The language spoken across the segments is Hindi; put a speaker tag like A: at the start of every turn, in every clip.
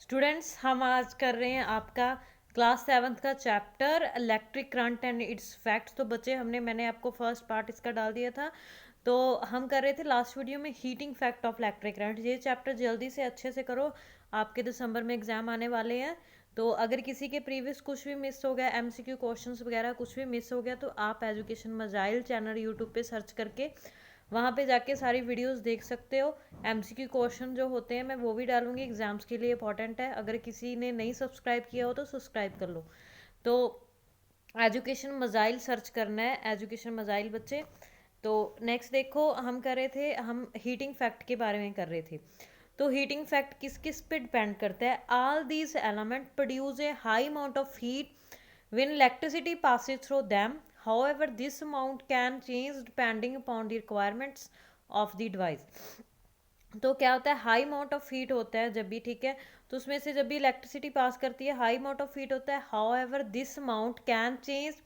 A: स्टूडेंट्स, हम आज कर रहे हैं आपका क्लास 7th का chapter electric current and it's facts. तो बच्चे मैंने आपको फर्स्ट पार्ट इसका डाल दिया था। तो हम कर रहे थे लास्ट वीडियो में heating effect of electric current. ये चैप्टर जल्दी से अच्छे से करो, आपके दिसंबर में एग्जाम आने वाले हैं। तो अगर किसी के प्रीवियस कुछ भी मिस हो गया, एमसीक्यू क्वेश्चंस वगैरह कुछ भी मिस हो गया, तो आप एजुकेशन मजाइल चैनल यूट्यूब पे सर्च करके वहाँ पे जाके सारी वीडियोस देख सकते हो। एमसीक्यू क्वेश्चन जो होते हैं मैं वो भी डालूंगी, एग्जाम्स के लिए इंपॉर्टेंट है। अगर किसी ने नहीं सब्सक्राइब किया हो तो सब्सक्राइब कर लो। तो एजुकेशन मजाइल सर्च करना है, एजुकेशन मजाइल बच्चे। तो नेक्स्ट देखो, हम कर रहे थे, हम हीटिंग फैक्ट के बारे में कर रहे थे। तो हीटिंग फैक्ट किस किस पे डिपेंड करता है? All these element produce a high amount of heat when electricity passes through them. However, this amount can change depending upon the requirements of the device. तो क्या होता है, हाई अमाउंट ऑफ हीट होता है जब भी, ठीक है, तो उसमें से जब भी इलेक्ट्रिसिटी पास करती है हाई अमाउंट ऑफ हीट होता है। However this amount can change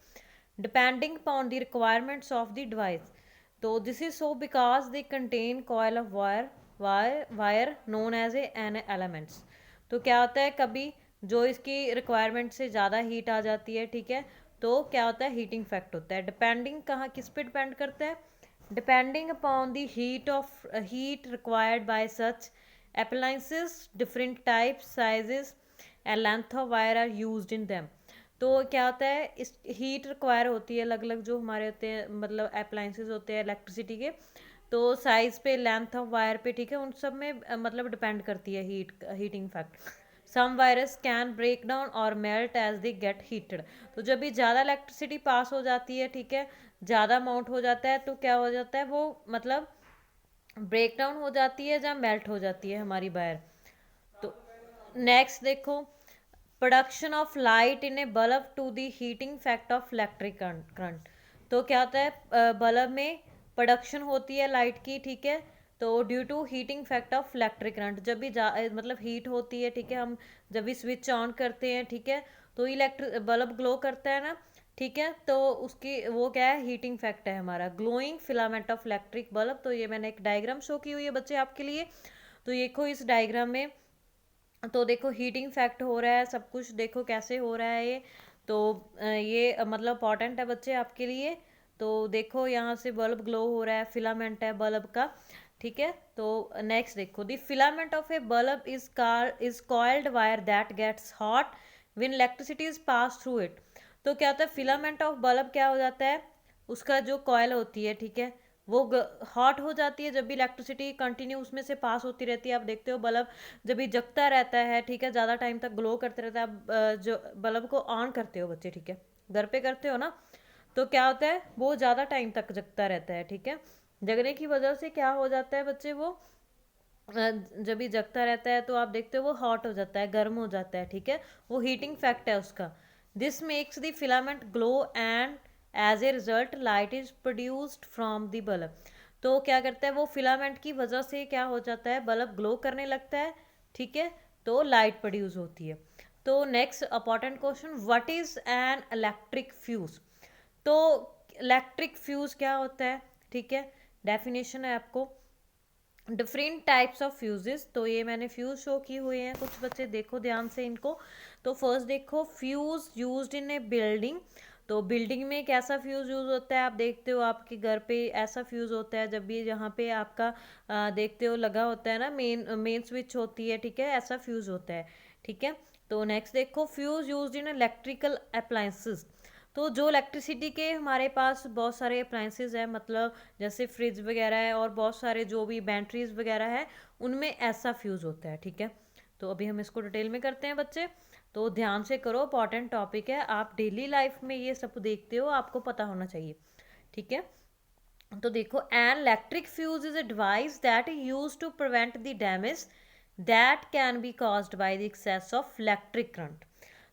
A: depending upon the requirements of the device. तो this is so because they contain coil of wire known as an elements. तो क्या होता है, कभी जो इसकी रिक्वायरमेंट से ज़्यादा हीट आ जाती है, ठीक है, तो क्या होता है, हीटिंग इफेक्ट होता है। डिपेंडिंग कहाँ किस पे डिपेंड करता है? Depending upon the heat required by such appliances, different types, sizes and length of wire are used in them. तो क्या होता है, इस हीट रिक्वायर होती है अलग अलग जो हमारे होते हैं, मतलब अप्लाइंसेस होते हैं इलेक्ट्रिसिटी के। तो साइज पे, लेंथ ऑफ वायर पे, ठीक है, उन सब में मतलब डिपेंड करती है heating fact. Some wires can break down और melt as they get heated. तो जब भी ज़्यादा इलेक्ट्रिसिटी पास हो जाती है, ठीक है, ज़्यादा अमाउंट हो जाता है, तो क्या हो जाता है, वो मतलब ब्रेक डाउन हो जाती है या मेल्ट हो जाती है हमारी वायर। तो नेक्स्ट देखो, production of light in a bulb to the heating effect of electric current. तो क्या होता है, बल्ब में प्रोडक्शन होती है लाइट की, ठीक है, तो due to heating effect of electric current. जब भी मतलब हीट होती है, ठीक है, हम जब भी स्विच ऑन करते हैं, ठीक है, तो इलेक्ट्रिक बल्ब ग्लो करता है ना, ठीक है, तो उसकी वो क्या है, हीटिंग फैक्ट है हमारा, glowing filament of electric bulb. तो ये मैंने एक डायग्राम शो की हुई है बच्चे आपके लिए। तो ये देखो इस डायग्राम में, तो देखो हीटिंग फैक्ट हो रहा है, सब कुछ देखो कैसे हो रहा है ये। तो ये मतलब इंपॉर्टेंट है बच्चे आपके लिए। तो देखो यहाँ से बल्ब ग्लो हो रहा है, फिलामेंट है बल्ब का, ठीक है। तो नेक्स्ट देखो, the filament of a bulb is coiled wire that gets hot when electricity is pass through it. तो क्या होता है, फिलामेंट ऑफ बल्ब क्या हो जाता है, उसका जो कॉयल होती है, ठीक है, वो हॉट हो जाती है जब भी इलेक्ट्रिसिटी कंटिन्यू उसमें से पास होती रहती है। आप देखते हो बल्ब जब भी जगता रहता है, ठीक है, ज़्यादा टाइम तक ग्लो करते रहता है। आप जो बल्ब को ऑन करते हो बच्चे, ठीक है, घर पे करते हो ना, तो क्या होता है, वो ज़्यादा टाइम तक जगता रहता है, ठीक है। जगने की वजह से क्या हो जाता है बच्चे, वो जब भी जगता रहता है तो आप देखते हो वो हॉट हो जाता है, गर्म हो जाता है, ठीक है, वो हीटिंग फैक्ट है उसका। This makes the filament glow and as a result light is produced from the bulb. तो क्या करता है, वो फिलामेंट की वजह से क्या हो जाता है, बल्ब ग्लो करने लगता है, ठीक है, तो लाइट प्रोड्यूस होती है। तो next important question, what is an electric fuse. तो इलेक्ट्रिक फ्यूज क्या होता है, ठीक है, डेफिनेशन है आपको, डिफरेंट टाइप्स ऑफ फ्यूजेस। तो ये मैंने फ्यूज शो की हुए हैं, कुछ बच्चे देखो ध्यान से इनको। तो फर्स्ट देखो, fuse used in A building. तो बिल्डिंग में कैसा फ्यूज यूज होता है, आप देखते हो आपके घर पे ऐसा फ्यूज होता है जब भी यहाँ पे आपका देखते हो लगा होता है ना, मेन मेन स्विच होती है, ठीक है, ऐसा फ्यूज होता है, ठीक है। तो नेक्स्ट देखो, fuse used in electrical appliances. तो जो इलेक्ट्रिसिटी के हमारे पास बहुत सारे अप्लायंसेस हैं, मतलब जैसे फ्रिज वगैरह है और बहुत सारे जो भी बैटरीज वगैरह है, उनमें ऐसा फ्यूज़ होता है, ठीक है। तो अभी हम इसको डिटेल में करते हैं बच्चे। तो ध्यान से करो, इंपॉर्टेंट टॉपिक है, आप डेली लाइफ में ये सब देखते हो, आपको पता होना चाहिए, ठीक है। तो देखो, an electric fuse is a device that is use to prevent the damage that can be caused by the excess of electric current.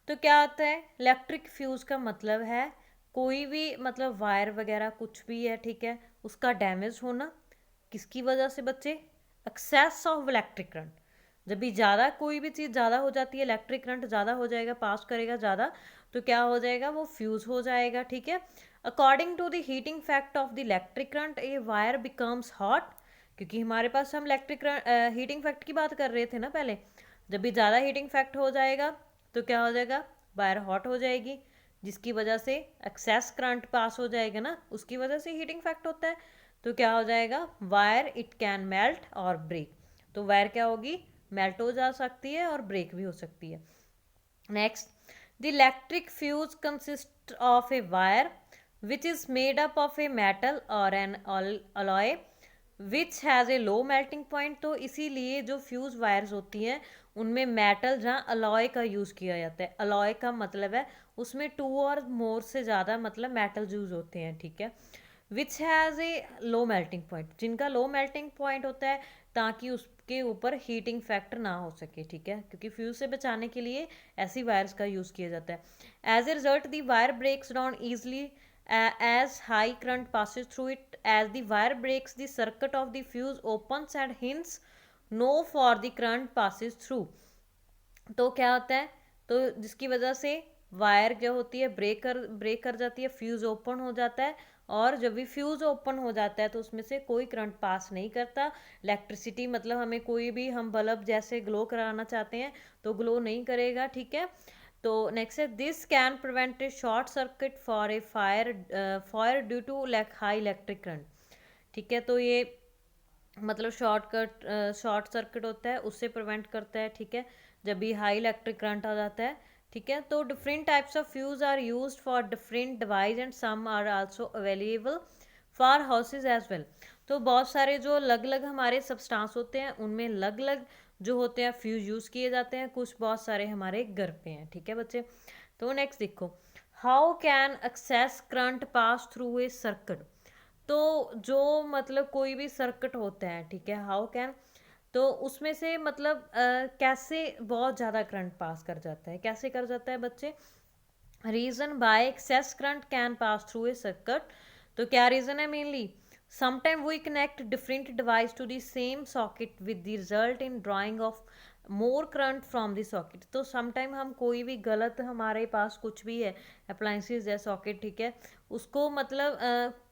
A: तो क्या होता है, इलेक्ट्रिक फ्यूज का मतलब है कोई भी मतलब वायर वगैरह कुछ भी है, ठीक है, उसका डैमेज होना, किसकी वजह से बच्चे, एक्सेस ऑफ इलेक्ट्रिक करंट। जब भी ज़्यादा कोई भी चीज़ ज़्यादा हो जाती है, इलेक्ट्रिक करंट ज़्यादा हो जाएगा, पास करेगा ज़्यादा, तो क्या हो जाएगा, वो फ्यूज़ हो जाएगा, ठीक है। According to the heating effect of the electric current a wire becomes hot. क्योंकि हमारे पास हम इलेक्ट्रिक हीटिंग फैक्ट की बात कर रहे थे ना पहले, जब भी ज़्यादा हीटिंग फैक्ट हो जाएगा तो क्या हो जाएगा, वायर हॉट हो जाएगी, जिसकी वजह से एक्सेस करंट पास हो जाएगा ना, उसकी वजह से हीटिंग फैक्ट होता है। तो क्या हो जाएगा, वायर इट कैन मेल्ट और ब्रेक। तो वायर क्या होगी, मेल्ट हो जा सकती है और ब्रेक भी हो सकती है। Next, the electric fuse consist of a wire which is made up of a metal और an alloy which has a low melting point. तो इसीलिए जो फ्यूज वायर्स होती हैं उनमें मेटल जहाँ अलॉय का यूज़ किया जाता है। अलॉय का मतलब है उसमें 2 और मोर से ज़्यादा मतलब मेटल यूज होते हैं, ठीक है। विच has a low melting point, जिनका लो मेल्टिंग पॉइंट होता है ताकि उसके ऊपर हीटिंग फैक्टर ना हो सके, ठीक है, क्योंकि फ्यूज से बचाने के लिए ऐसी वायर्स का यूज़ किया जाता है। As a result the wire breaks down easily as high current passes through it. As the wire breaks, the circuit of the fuse opens and hence no for the current passes through. तो क्या होता है, तो जिसकी वजह से वायर जो होती है ब्रेक कर जाती है, फ्यूज ओपन हो जाता है, और जब भी फ्यूज ओपन हो जाता है तो उसमें से कोई करंट पास नहीं करता। इलेक्ट्रिसिटी मतलब हमें कोई भी, हम बल्ब जैसे ग्लो कराना चाहते हैं तो ग्लो नहीं करेगा, ठीक है। तो नेक्स्ट है, this can prevent a short circuit for a fire due to high electric current, ठीक है। तो ये मतलब शॉर्ट सर्किट होता है उससे प्रिवेंट करता है, ठीक है, जब भी हाई इलेक्ट्रिक करंट आ जाता है, ठीक है। तो different types of fuse are used for different device and some are also available for houses as well. तो बहुत सारे जो अलग अलग हमारे सब्सटेंस होते हैं उनमें अलग अलग जो होते हैं फ्यूज यूज़ किए जाते हैं, कुछ बहुत सारे हमारे घर पे हैं, ठीक है बच्चे। तो नेक्स्ट देखो, how can excess current pass through a circuit. तो जो मतलब कोई भी सर्किट होता है, ठीक है, हाउ कैन, तो उसमें से मतलब कैसे बहुत ज़्यादा करंट पास कर जाता है, कैसे कर जाता है बच्चे। Reason by excess current can pass through a circuit. तो क्या रीज़न है mainly, sometime we connect different device to the same socket with the result in drawing of more current from the socket. तो समटाइम हम कोई भी गलत, हमारे पास कुछ भी है अप्लाइंसेस है सॉकेट, ठीक है, उसको मतलब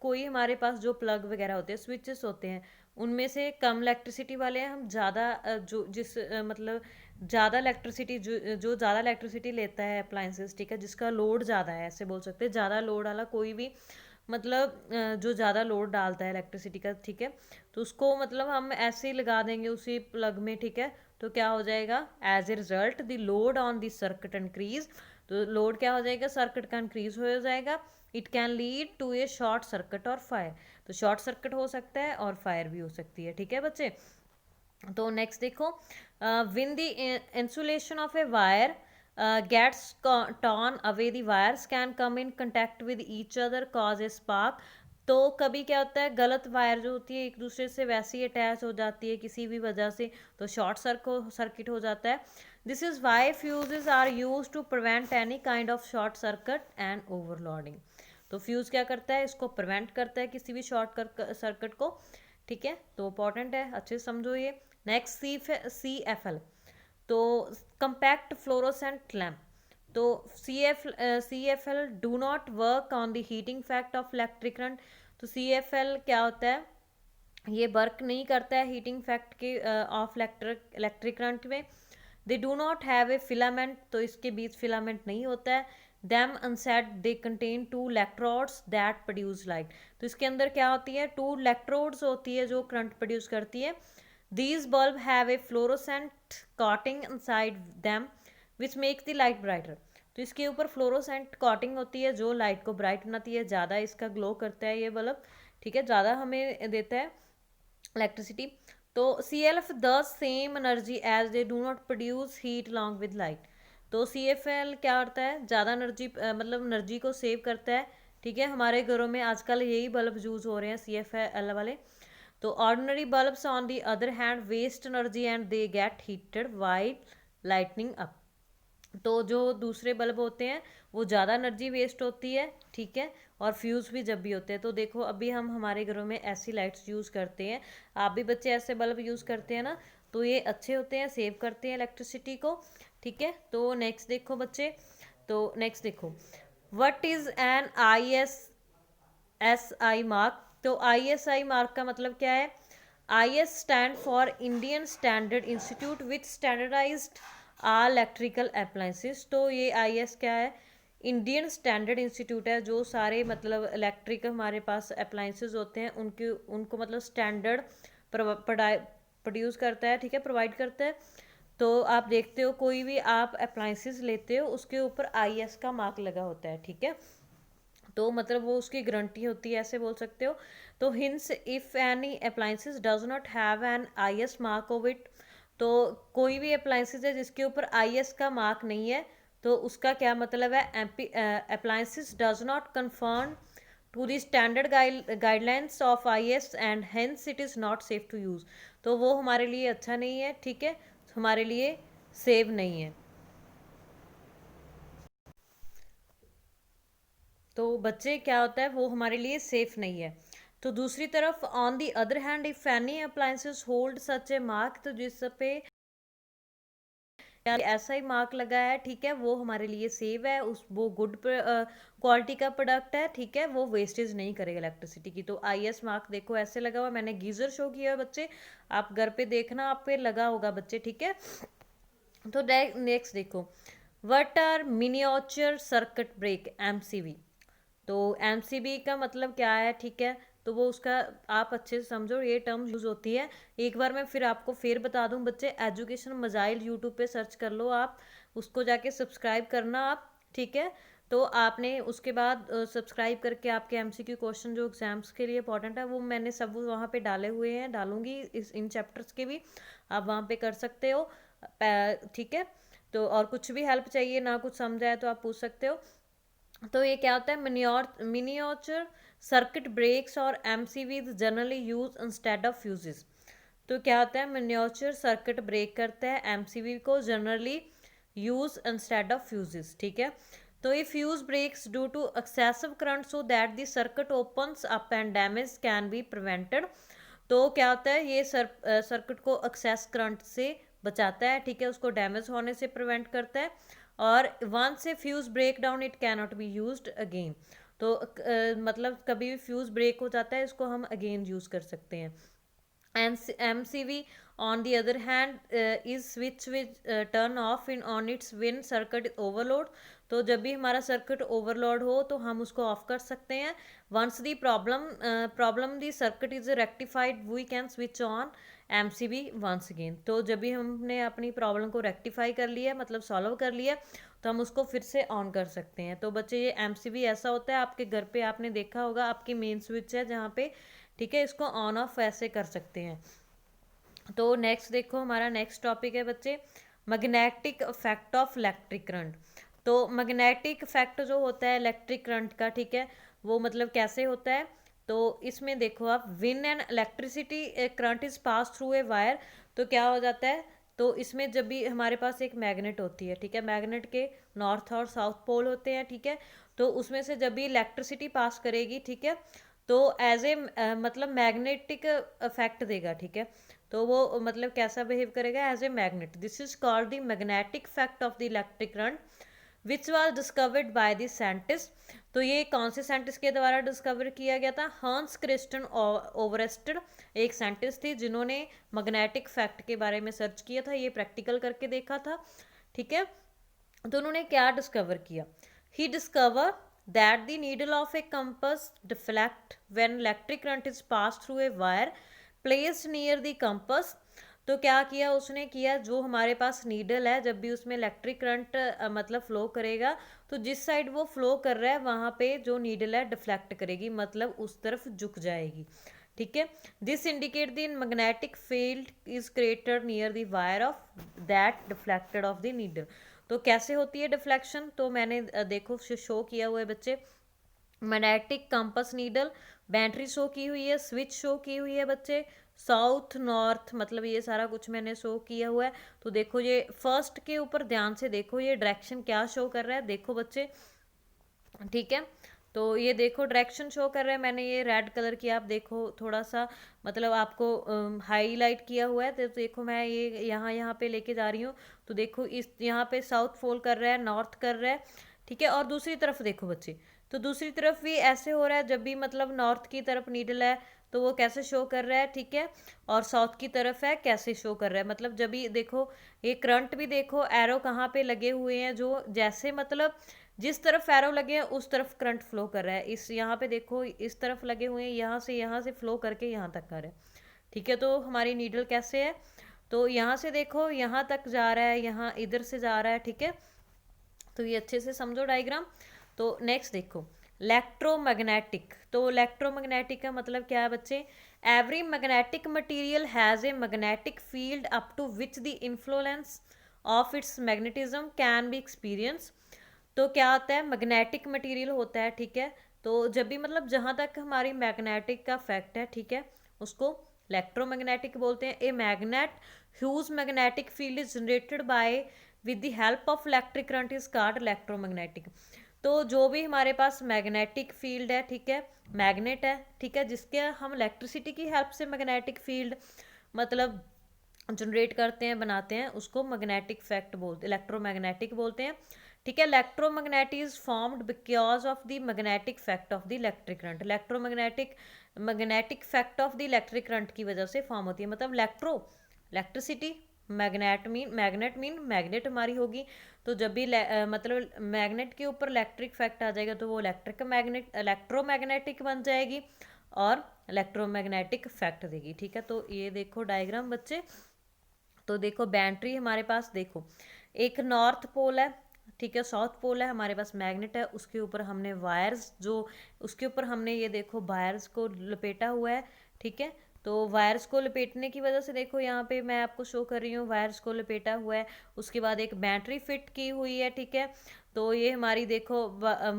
A: कोई हमारे पास जो प्लग वगैरह होते हैं, स्विचेस होते हैं, उनमें से कम इलेक्ट्रिसिटी वाले हैं, हम ज़्यादा जो जिस मतलब ज़्यादा इलेक्ट्रिसिटी जो ज़्यादा इलेक्ट्रिसिटी लेता है अप्लाइंसेस, ठीक है, जिसका लोड ज़्यादा है, ऐसे बोल सकते हैं, ज़्यादा लोड वाला कोई भी मतलब जो ज़्यादा लोड डालता है इलेक्ट्रिसिटी का, ठीक है, तो उसको मतलब हम ऐसे ही लगा देंगे उसी प्लग में, ठीक है। तो क्या हो जाएगा, as a result the load on the circuit increase. तो लोड क्या हो जाएगा, सर्किट का इंक्रीज हो जाएगा। It can lead to a short circuit और फायर। तो शॉर्ट सर्किट हो सकता है और फायर भी हो सकती है, ठीक है बच्चे। तो नेक्स्ट देखो, when the insulation of a wire gets torn away, the wires can come in contact with each other, cause a spark। तो कभी क्या होता है, गलत वायर जो होती है एक दूसरे से वैसे ही अटैच हो जाती है किसी भी वजह से, तो शॉर्ट सर्किट हो जाता है। This is why fuses are use to prevent any kind of short circuit and overloading. तो फ्यूज़ क्या करता है, इसको प्रिवेंट करता है किसी भी शॉर्ट सर्किट को, ठीक है। तो इंपॉर्टेंट है, अच्छे से समझो ये। नेक्स्ट CFL, तो कंपैक्ट फ्लोरोसेंट लैम्प। तो CFL do not work on the heating effect of electric current. तो CFL क्या होता है, ये वर्क नहीं करता है हीटिंग फैक्ट के ऑफ इलेक्ट्रिक करंट में। They do not have a filament, तो इसके बीच फिलामेंट नहीं होता है। Them unset they contain 2 electrodes that produce light. तो इसके अंदर क्या होती है, 2 इलेक्ट्रोड्स होती है जो करंट प्रोड्यूस करती है। These bulbs have a fluorescent coating inside them which makes the light brighter। तो इसके ऊपर फ्लोरोसेंट कॉटिंग होती है जो लाइट को ब्राइट बनाती है, ज़्यादा इसका ग्लो करता है ये बल्ब, ठीक है, ज़्यादा हमें देता है इलेक्ट्रिसिटी। तो CLF the same energy as they do not produce heat long with light. तो CFL क्या करता है, ज़्यादा एनर्जी मतलब एनर्जी को सेव करता है, ठीक है। हमारे घरों में आजकल यही बल्ब यूज़ हो रहे हैं CFL वाले। तो ordinary bulbs on the other hand waste energy and they get heated while lightning up. तो जो दूसरे बल्ब होते हैं वो ज़्यादा एनर्जी वेस्ट होती है, ठीक है, और फ्यूज़ भी जब भी होते हैं। तो देखो अभी हम हमारे घरों में ऐसी लाइट्स यूज़ करते हैं, आप भी बच्चे ऐसे बल्ब यूज़ करते हैं ना, तो ये अच्छे होते हैं, सेव करते हैं इलेक्ट्रिसिटी को, ठीक है। तो नेक्स्ट देखो बच्चे, तो नेक्स्ट देखो, what is an ISI mark. तो ISI मार्क का मतलब क्या है, IS stand for Indian standard institute with standardized all electrical appliances. तो ये IS क्या है? इंडियन स्टैंडर्ड इंस्टीट्यूट है जो सारे मतलब इलेक्ट्रिक हमारे पास अप्लायंसेस होते हैं उनके उनको मतलब स्टैंडर्ड प्रोड्यूस करता है, ठीक है, प्रोवाइड करता है। तो आप देखते हो कोई भी आप अप्लायंसेस लेते हो उसके ऊपर IS का मार्क लगा होता है, ठीक है, तो मतलब वो उसकी गारंटी होती है, ऐसे बोल सकते हो। तो hints if any appliances does not have an IS mark of it, तो कोई भी अप्लायंसेस है जिसके ऊपर IS का मार्क नहीं है तो उसका क्या मतलब है? Appliances does not confirm to the standard guidelines of IS and hence it is not safe to use. तो वो हमारे लिए अच्छा नहीं है, ठीक है, हमारे लिए सेव नहीं है। तो बच्चे क्या होता है वो हमारे लिए सेफ नहीं है। तो दूसरी तरफ on the other hand if any appliances hold such A mark, तो जिस पे ऐसा ही मार्क लगा है, ठीक है, वो हमारे लिए सेव है, उस वो गुड क्वालिटी का प्रोडक्ट है, ठीक है, वो वेस्टेज नहीं करेगा इलेक्ट्रिसिटी की। तो IS मार्क देखो ऐसे लगा हुआ, मैंने गीजर शो किया है बच्चे, आप घर पे देखना आप पे लगा होगा बच्चे, ठीक है। तो नेक्स्ट देखो, what are miniature circuit break MCB। तो MCB का मतलब क्या है, ठीक है, तो वो उसका आप अच्छे से समझो, ये टर्म यूज होती है। एक बार मैं फिर आपको फिर बता दूं बच्चे, एजुकेशन मजाइल यूट्यूब पे सर्च कर लो आप, उसको जाके सब्सक्राइब करना आप, ठीक है। तो आपने उसके बाद सब्सक्राइब करके आपके MCQ क्वेश्चन जो एग्जाम्स के लिए इंपॉर्टेंट है वो मैंने सब वहाँ पे डाले हुए हैं, डालूंगी इस इन चैप्टर्स के भी, आप वहाँ पे कर सकते हो, ठीक है। तो और कुछ भी हेल्प चाहिए ना कुछ समझ आए तो आप पूछ सकते हो। तो ये क्या होता है? मिनिएचर सर्किट ब्रेक्स और MCBs generally use instead of fuses. तो क्या होता है? मिनिएचर सर्किट ब्रेक करता है MCB को generally use instead of fuses, ठीक है। तो ये fuse breaks due to excessive current so that the circuit opens up and damage can be prevented. तो क्या होता है? ये सर्किट को एक्सेस करंट से बचाता है, ठीक है, उसको डैमेज होने से प्रिवेंट करता है। और वंस से fuse break down it can not be used again. तो मतलब कभी भी फ्यूज ब्रेक हो जाता है इसको हम अगेन यूज कर सकते हैं। MCB on the other hand is switch which turn off in on its when circuit is overload। तो जब भी हमारा सर्किट ओवरलोड हो तो हम उसको ऑफ कर सकते हैं। Once the problem the circuit is rectified we can switch on MCB once again. तो जब भी हमने अपनी प्रॉब्लम को रेक्टिफाई कर लिया, मतलब सॉल्व कर लिया, तो हम उसको फिर से ऑन कर सकते हैं। तो बच्चे ये MCB ऐसा होता है, आपके घर पे आपने देखा होगा आपकी मेन स्विच है जहाँ पे, ठीक है, इसको ऑन ऑफ ऐसे कर सकते हैं। तो नेक्स्ट देखो, हमारा नेक्स्ट टॉपिक है बच्चे magnetic effect of electric current. तो मैग्नेटिक इफेक्ट जो होता है इलेक्ट्रिक करंट का, ठीक है, वो मतलब कैसे होता है? तो इसमें देखो आप, win and electricity current is pass through a wire. तो क्या हो जाता है? तो इसमें जब भी हमारे पास एक मैग्नेट होती है, ठीक है, मैग्नेट के नॉर्थ और साउथ पोल होते हैं, ठीक है, तो उसमें से जब भी इलेक्ट्रिसिटी पास करेगी, ठीक है, तो एज ए मतलब मैग्नेटिक इफेक्ट देगा, ठीक है, तो वो मतलब कैसा बिहेव करेगा? As a magnet. This is called the magnetic effect of the electric current which was discovered by the scientist. तो ये कौन से साइंटिस्ट के द्वारा डिस्कवर किया गया था? हॉन्स क्रिस्टन ओवरेस्टेड एक साइंटिस्ट थी जिन्होंने मैग्नेटिक इफेक्ट के बारे में सर्च किया था, ये प्रैक्टिकल करके देखा था, ठीक है। तो उन्होंने क्या डिस्कवर किया? ही discover that the needle of a compass deflect when electric current is passed through a wire placed near the compass। तो क्या किया उसने? किया जो हमारे पास नीडल है, जब भी उसमें इलेक्ट्रिक करंट मतलब फ्लो करेगा तो जिस साइड वो फ्लो कर रहा है वहाँ पे जो नीडल है डिफ्लेक्ट करेगी, मतलब उस तरफ झुक जाएगी, ठीक है। This indicate the magnetic field is created near the wire of that deflected of the needle. तो कैसे होती है डिफ्लेक्शन? तो मैंने देखो शो किया हुआ है बच्चे, magnetic compass needle, battery show की हुई है, स्विच शो की हुई है बच्चे, साउथ नॉर्थ मतलब ये सारा कुछ मैंने शो किया हुआ है। तो देखो ये फर्स्ट के ऊपर ध्यान से देखो, ये डायरेक्शन क्या शो कर रहा है, देखो बच्चे, ठीक है। तो ये देखो डायरेक्शन शो कर रहा है, मैंने ये रेड कलर की आप देखो थोड़ा सा मतलब आपको हाईलाइट किया हुआ है। तो देखो मैं ये यहाँ पे लेके जा रही हूँ, तो देखो इस यहाँ पे साउथ फॉल कर रहा है, नॉर्थ कर रहा है, ठीक है। और दूसरी तरफ देखो बच्चे, तो दूसरी तरफ भी ऐसे हो रहा है, जब भी मतलब नॉर्थ की तरफ नीडल है तो वो कैसे शो कर रहा है, ठीक है, और साउथ की तरफ है कैसे शो कर रहा है। मतलब जब भी देखो ये करंट भी देखो एरो कहाँ पे लगे हुए हैं, जो जैसे मतलब जिस तरफ एरो लगे हैं उस तरफ करंट फ्लो कर रहा है। इस यहाँ पे देखो इस तरफ लगे हुए हैं, यहाँ से फ्लो करके यहाँ तक कर रहा है, ठीक है। तो हमारी नीडल कैसे है, तो यहाँ से देखो यहाँ तक जा रहा है, यहाँ इधर से जा रहा है, ठीक है। तो ये अच्छे से समझो डायग्राम। तो नेक्स्ट देखो इलेक्ट्रोमैग्नेटिक। तो इलेक्ट्रोमैग्नेटिक का मतलब क्या है बच्चे, every magnetic material has a magnetic field up to which the influence of its magnetism can be experience. तो क्या होता है, मैग्नेटिक मटेरियल होता है, ठीक है। तो जब भी मतलब जहाँ तक हमारी मैग्नेटिक का फैक्ट है, ठीक है, उसको इलेक्ट्रोमैग्नेटिक बोलते हैं। A magnet huge magnetic field is generated by with the help of electric current is called electromagnetic. तो जो भी हमारे पास मैग्नेटिक फील्ड है, ठीक है, मैग्नेट है, ठीक है, जिसके हम इलेक्ट्रिसिटी की हेल्प से मैग्नेटिक फील्ड मतलब जनरेट करते हैं, बनाते हैं, उसको मैग्नेटिक फैक्ट बोलते, इलेक्ट्रोमैग्नेटिक बोलते हैं, ठीक है। Electromagnet is formed because of the magnetic fact of the electric current. Electromagnetic magnetic fact of the electric current की वजह से फॉर्म होती है। मतलब इलेक्ट्रिसिटी, मैग्नेट मीन मैग्नेट हमारी होगी। तो जब भी मतलब मैग्नेट के ऊपर इलेक्ट्रिक फैक्ट आ जाएगा तो वो इलेक्ट्रोमैग्नेटिक बन जाएगी और इलेक्ट्रोमैग्नेटिक फैक्ट देगी, ठीक है। तो ये देखो डायग्राम बच्चे। तो देखो बैटरी हमारे पास देखो एक नॉर्थ पोल है, ठीक है, साउथ पोल है, हमारे पास मैग्नेट है, उसके ऊपर हमने वायर्स जो उसके ऊपर हमने ये देखो वायर्स को लपेटा हुआ है, ठीक है। तो वायर्स को लपेटने की वजह से देखो यहाँ पे मैं आपको शो कर रही हूँ वायर्स को लपेटा हुआ है। उसके बाद एक बैटरी फिट की हुई है, ठीक है। तो ये हमारी देखो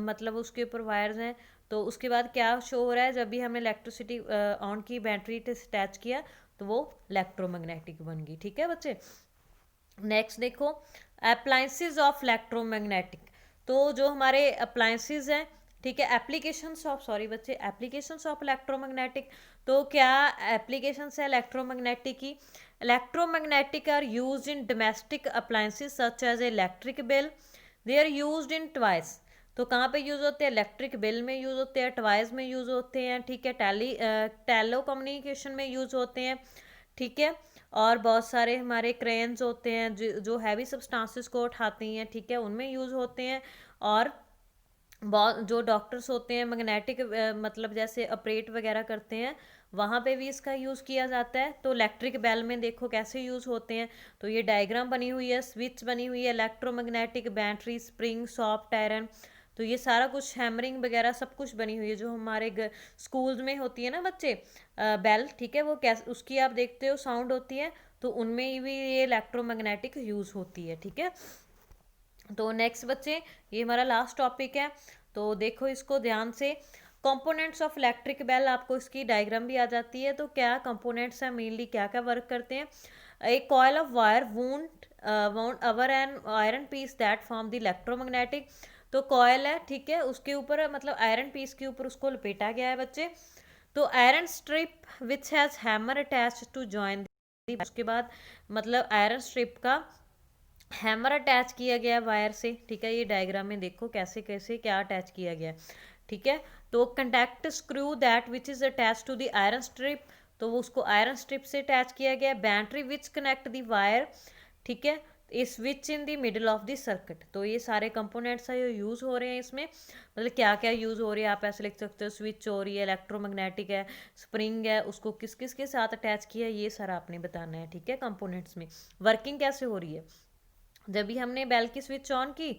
A: मतलब उसके ऊपर वायर्स हैं। तो उसके बाद क्या शो हो रहा है, जब भी हमने इलेक्ट्रिसिटी ऑन की, बैटरी अटैच किया, तो वो इलेक्ट्रोमैग्नेटिक बन गई, ठीक है बच्चे। नेक्स्ट देखो अप्लायंसेज ऑफ इलेक्ट्रोमैग्नेटिक। तो जो हमारे अप्लायंसेज हैं, ठीक है, एप्लीकेशंस ऑफ सॉरी बच्चे एप्लीकेशंस ऑफ इलेक्ट्रोमैग्नेटिक। तो क्या एप्लीकेशंस है इलेक्ट्रोमैग्नेटिक की, electromagnetic are used in domestic appliances such as electric bill, they are used in toys. तो कहाँ पे यूज़ होते हैं, इलेक्ट्रिक बिल में यूज़ होते हैं, टॉयज में यूज़ होते हैं, ठीक है, टेलो कम्युनिकेशन में यूज़ होते हैं, ठीक है। और बहुत सारे हमारे क्रेन्स होते हैं जो हैवी सब्सटेंसेस को उठाते हैं, ठीक है, उनमें यूज़ होते हैं। और बहुत जो डॉक्टर्स होते हैं मैग्नेटिक मतलब जैसे ऑपरेट वगैरह करते हैं, वहाँ पे भी इसका यूज़ किया जाता है। तो इलेक्ट्रिक बेल में देखो कैसे यूज़ होते हैं। तो ये डायग्राम बनी हुई है, स्विच बनी हुई है, electromagnetic, battery, spring, soft iron. तो ये सारा कुछ हैमरिंग वगैरह सब कुछ बनी हुई है जो हमारे स्कूल्स में होती है ना बच्चे, बेल, ठीक है, वो कैसे उसकी आप देखते हो साउंड होती है, तो उनमें भी ये इलेक्ट्रोमैग्नेटिक यूज़ होती है, ठीक है। तो नेक्स्ट बच्चे ये हमारा लास्ट टॉपिक है, तो देखो इसको ध्यान से। कंपोनेंट्स ऑफ इलेक्ट्रिक बेल, आपको इसकी डायग्राम भी आ जाती है। तो क्या कंपोनेंट्स हैं, मेनली क्या क्या वर्क करते हैं। एक coil of wire wound over an iron piece that form the electromagnetic. तो कॉयल है, ठीक है, उसके ऊपर मतलब आयरन पीस के ऊपर उसको लपेटा गया है बच्चे। तो iron strip which has hammer attach to join, उसके बाद मतलब आयरन स्ट्रिप का हैमर अटैच किया गया वायर से, ठीक है। ये डायग्राम में देखो कैसे कैसे क्या अटैच किया गया, ठीक है। तो contact screw that which is attach to the iron strip, तो वो उसको आयरन स्ट्रिप से अटैच किया गया। Battery which connect the wire, ठीक है, इस switch in the middle of the circuit. तो ये सारे कंपोनेंट्स है जो यूज़ हो रहे हैं इसमें, मतलब क्या क्या यूज़ हो रही है आप ऐसे लिख सकते हो, स्विच हो रही है, इलेक्ट्रोमैग्नेटिक है, स्प्रिंग है, उसको किस किस के साथ अटैच किया है, ये सारा आपने बताना है, ठीक है। कंपोनेंट्स में वर्किंग कैसे हो रही है, जब भी हमने बेल की स्विच ऑन की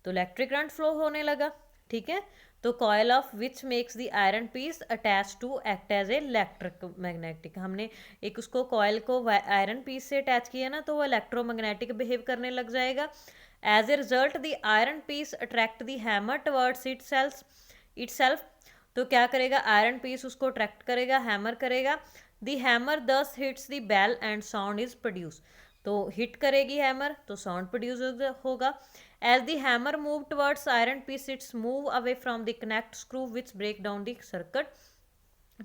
A: तो इलेक्ट्रिक करंट फ्लो होने लगा, ठीक है। तो coil of which makes the iron piece attach to act as a electric magnetic, हमने एक उसको कॉयल को आयरन पीस से अटैच किया ना, तो वो इलेक्ट्रोमैग्नेटिक बिहेव करने लग जाएगा। As a result the iron piece attract the hammer towards itself. तो क्या करेगा, आयरन पीस उसको अट्रैक्ट करेगा, हैमर करेगा। The hammer thus hits the bell and sound is produce. तो हिट करेगी हैमर तो साउंड प्रोड्यूस होगा। As the hammer move towards iron piece its move away from the connect screw which break down the circuit,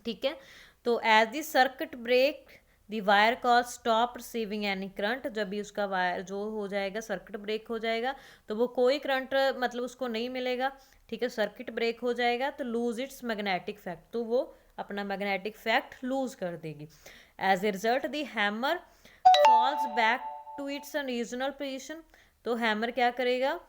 A: ठीक है। तो as the circuit break the wire call stop receiving any current, जब भी उसका वायर जो हो जाएगा सर्किट ब्रेक हो जाएगा तो वो कोई करंट मतलब उसको नहीं मिलेगा, ठीक है, सर्किट ब्रेक हो जाएगा। तो लूज इट्स मैग्नेटिक फैक्ट, तो वो अपना मैग्नेटिक फैक्ट लूज कर देगी। As a result the hammer falls back to its regional position, तो हैमर क्या करेगा,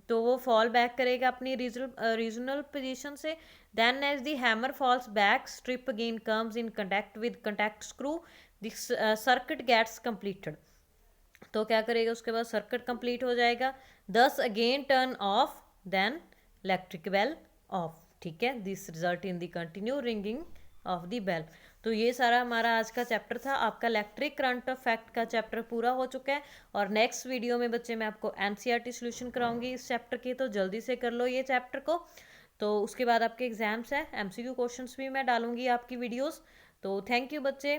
A: तो वो फॉल बैक करेगा अपनी रीजनल पोजीशन से। Then as the hammer falls back strip again comes in contact with contact screw, the circuit gets completed, तो क्या करेगा उसके बाद सर्किट कंप्लीट हो जाएगा। Thus again turn off, then electric bell off, ठीक है, this result in the continue ringing of the bell. तो ये सारा हमारा आज का चैप्टर था, आपका इलेक्ट्रिक करंट फैक्ट का चैप्टर पूरा हो चुका है। और नेक्स्ट वीडियो में बच्चे मैं आपको एनसीईआरटी सॉल्यूशन कराऊंगी इस चैप्टर के, तो जल्दी से कर लो ये चैप्टर को। तो उसके बाद आपके एग्जाम्स हैं, एमसीक्यू क्वेश्चंस भी मैं डालूंगी आपकी वीडियोस। तो थैंक यू बच्चे।